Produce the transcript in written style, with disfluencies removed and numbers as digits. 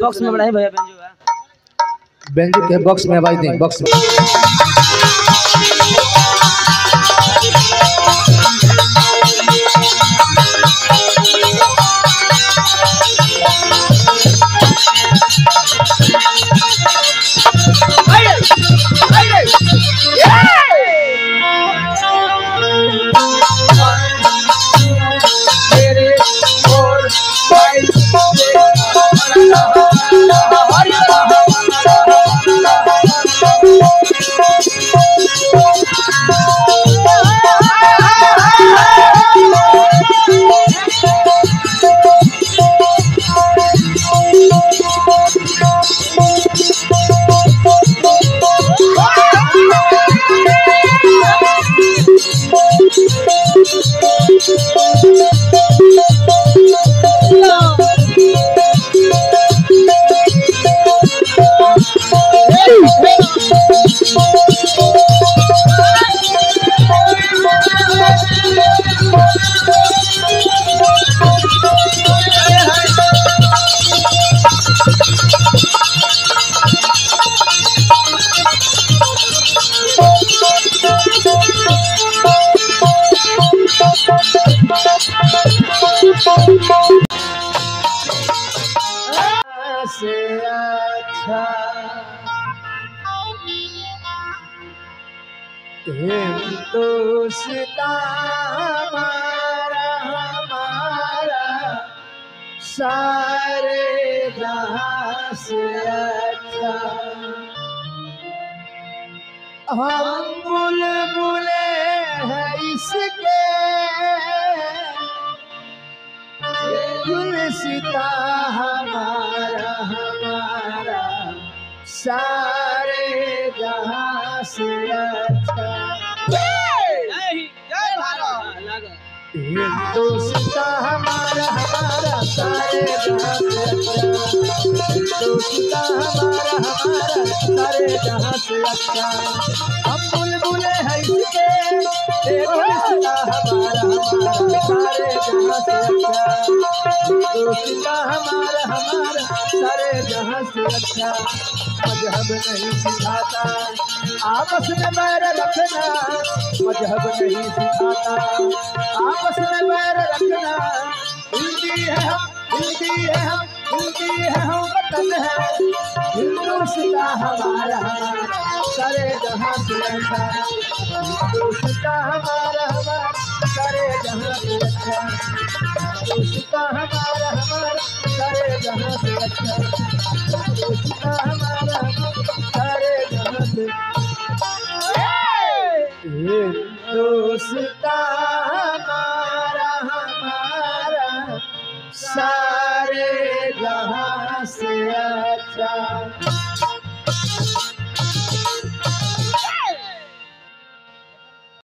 Box में बढ़ाई भैया बेंजू के बॉक्स में आवाज दें बॉक्स में। से अच्छा हिंदुस्तान हमारा सारे जहां से अच्छा। हम बुलबुले हैं इसके गुलसिता हमारा सारे जहां से अच्छा। हिंदुस्तान हमारा सारे जहां से अच्छा। हिंदुस्तान हमारा सारे जहां से अच्छा। हम बुलबुले हैं इसके गुलसिता हमारा सारे जहां से अच्छा। हिंदुस्तान हमारा सारे जहां से अच्छा। मजहब नहीं सिखाता आपस में बैर रखना, मजहब नहीं सिखाता आपस में बैर रखना। हिंदी है हम, हिंदी है हम, हिंदी है हम वतन है। हिंदुस्तान हमारा सारे जहां से अच्छा। हिंदुस्तान हमारा सारे जहां से अच्छा। हिंदुस्तान हमारा सारे जहां से अच्छा। हिंदुस्तान हमारा सारे जहां से। हिंदुस्तान हमारा सारे जहां से अच्छा।